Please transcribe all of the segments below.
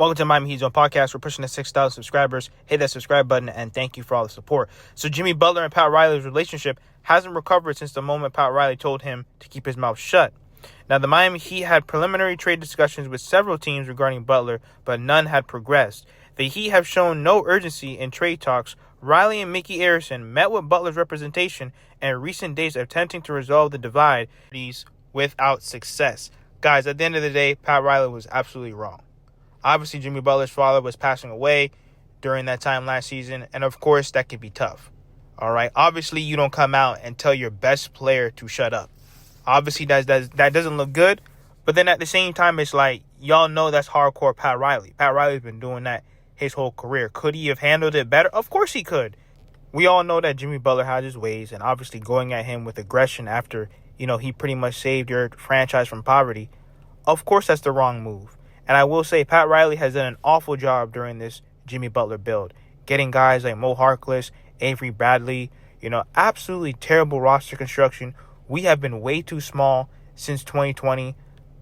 Welcome to Miami Heat Zone Podcast. We're pushing to 6,000 subscribers. Hit that subscribe button, and thank you for all the support. So Jimmy Butler and Pat Riley's relationship hasn't recovered since the moment Pat Riley told him to keep his mouth shut. Now, the Miami Heat had preliminary trade discussions with several teams regarding Butler, but none had progressed. The Heat have shown no urgency in trade talks. Riley and Mickey Arison met with Butler's representation in recent days attempting to resolve the divide without success. Guys, at the end of the day, Pat Riley was absolutely wrong. Obviously, Jimmy Butler's father was passing away during that time last season, and of course, that can be tough. All right? Obviously, you don't come out and tell your best player to shut up. Obviously, that doesn't look good, but then at the same time, it's like, y'all know that's hardcore Pat Riley. Pat Riley's been doing that his whole career. Could he have handled it better? Of course he could. We all know that Jimmy Butler has his ways, and obviously going at him with aggression after, he pretty much saved your franchise from poverty, of course that's the wrong move. And I will say Pat Riley has done an awful job during this Jimmy Butler build. Getting guys like Mo Harkless, Avery Bradley, absolutely terrible roster construction. We have been way too small since 2020.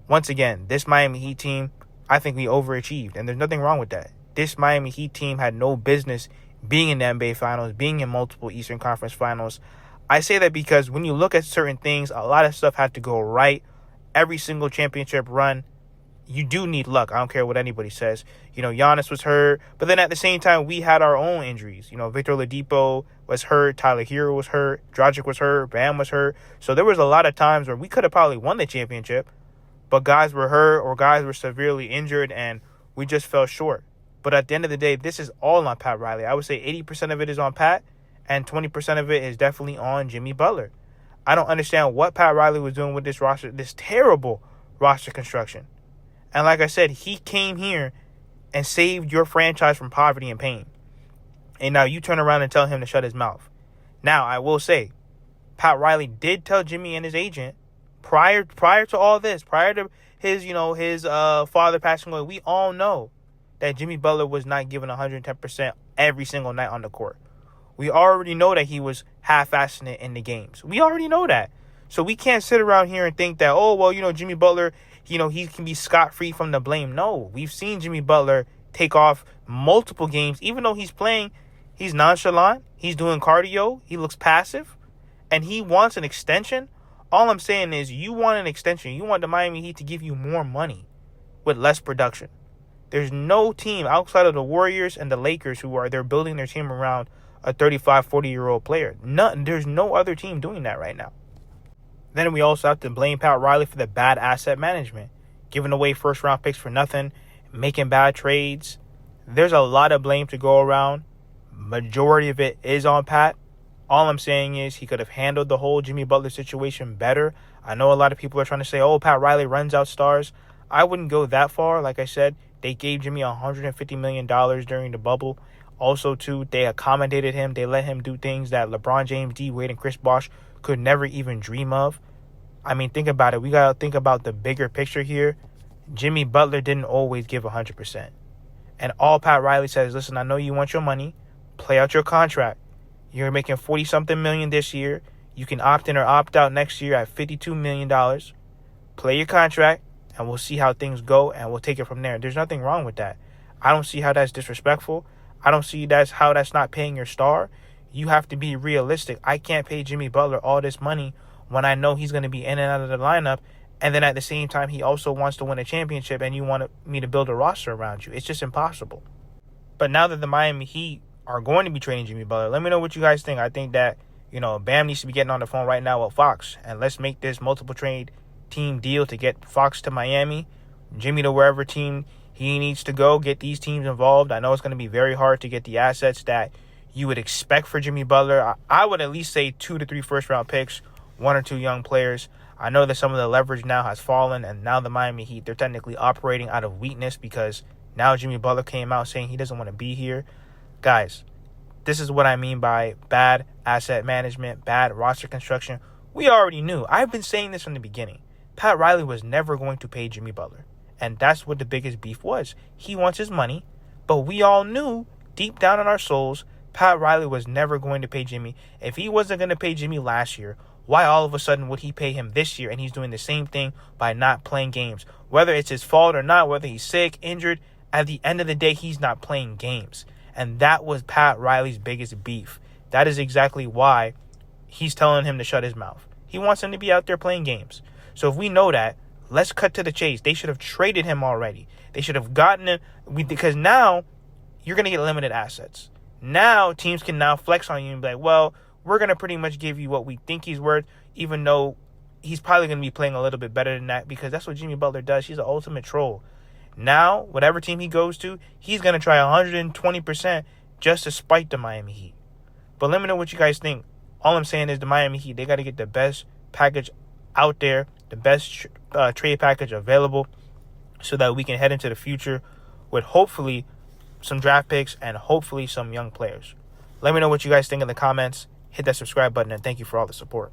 Once again, this Miami Heat team, I think we overachieved, and there's nothing wrong with that. This Miami Heat team had no business being in the NBA Finals, being in multiple Eastern Conference Finals. I say that because when you look at certain things, a lot of stuff had to go right. Every single championship run, you do need luck. I don't care what anybody says. Giannis was hurt, but then at the same time, we had our own injuries. Victor Oladipo was hurt, Tyler Hero was hurt, Dragic was hurt, Bam was hurt. So there was a lot of times where we could have probably won the championship, but guys were hurt or guys were severely injured, and we just fell short. But at the end of the day, this is all on Pat Riley. I would say 80% of it is on Pat, and 20% of it is definitely on Jimmy Butler. I don't understand what Pat Riley was doing with this roster, this terrible roster construction. And like I said, he came here and saved your franchise from poverty and pain. And now you turn around and tell him to shut his mouth. Now, I will say, Pat Riley did tell Jimmy and his agent prior to all this, prior to his father passing away, we all know that Jimmy Butler was not given 110% every single night on the court. We already know that he was half-assing it in the games. We already know that. So we can't sit around here and think that, Jimmy Butler, he can be scot-free from the blame. No, we've seen Jimmy Butler take off multiple games. Even though he's playing, he's nonchalant. He's doing cardio. He looks passive. And he wants an extension. All I'm saying is you want an extension. You want the Miami Heat to give you more money with less production. There's no team outside of the Warriors and the Lakers they're building their team around a 35, 40-year-old player. There's no other team doing that right now. Then we also have to blame Pat Riley for the bad asset management, giving away first-round picks for nothing, making bad trades. There's a lot of blame to go around. Majority of it is on Pat. All I'm saying is he could have handled the whole Jimmy Butler situation better. I know a lot of people are trying to say, Pat Riley runs out stars. I wouldn't go that far. Like I said, they gave Jimmy $150 million during the bubble. Also, too, they accommodated him. They let him do things that LeBron James, D. Wade, and Chris Bosh could never even dream of. I mean, think about it. We got to think about the bigger picture here. Jimmy Butler didn't always give 100%. And all Pat Riley says, listen, I know you want your money. Play out your contract. You're making 40-something million this year. You can opt in or opt out next year at $52 million. Play your contract, and we'll see how things go, and we'll take it from there. There's nothing wrong with that. I don't see how that's disrespectful. I don't see how that's not paying your star. You have to be realistic. I can't pay Jimmy Butler all this money when I know he's going to be in and out of the lineup, and then at the same time, he also wants to win a championship, and you want me to build a roster around you. It's just impossible. But now that the Miami Heat are going to be trading Jimmy Butler, let me know what you guys think. I think that, Bam needs to be getting on the phone right now with Fox, and let's make this multiple trade team deal to get Fox to Miami, Jimmy to wherever team he needs to go, get these teams involved. I know it's going to be very hard to get the assets that you would expect for Jimmy Butler. I would at least say 2 to 3 first-round picks, 1 or 2 young players. I know that some of the leverage now has fallen, and now the Miami Heat, they're technically operating out of weakness because now Jimmy Butler came out saying he doesn't want to be here. Guys, this is what I mean by bad asset management, bad roster construction. We already knew. I've been saying this from the beginning. Pat Riley was never going to pay Jimmy Butler, and that's what the biggest beef was. He wants his money, but we all knew deep down in our souls Pat Riley was never going to pay Jimmy. If he wasn't going to pay Jimmy last year, why all of a sudden would he pay him this year? And he's doing the same thing by not playing games. Whether it's his fault or not, whether he's sick, injured, at the end of the day, he's not playing games. And that was Pat Riley's biggest beef. That is exactly why he's telling him to shut his mouth. He wants him to be out there playing games. So if we know that, let's cut to the chase. They should have traded him already. They should have gotten him, because now you're going to get limited assets. Now teams can now flex on you and be like, well, we're going to pretty much give you what we think he's worth, even though he's probably going to be playing a little bit better than that, because that's what Jimmy Butler does. He's an ultimate troll. Now, whatever team he goes to, he's going to try 120% just to spite the Miami Heat. But let me know what you guys think. All I'm saying is the Miami Heat, they got to get the best package out there, the best trade package available, so that we can head into the future with hopefully some draft picks and hopefully some young players. Let me know what you guys think in the comments. Hit that subscribe button, and thank you for all the support.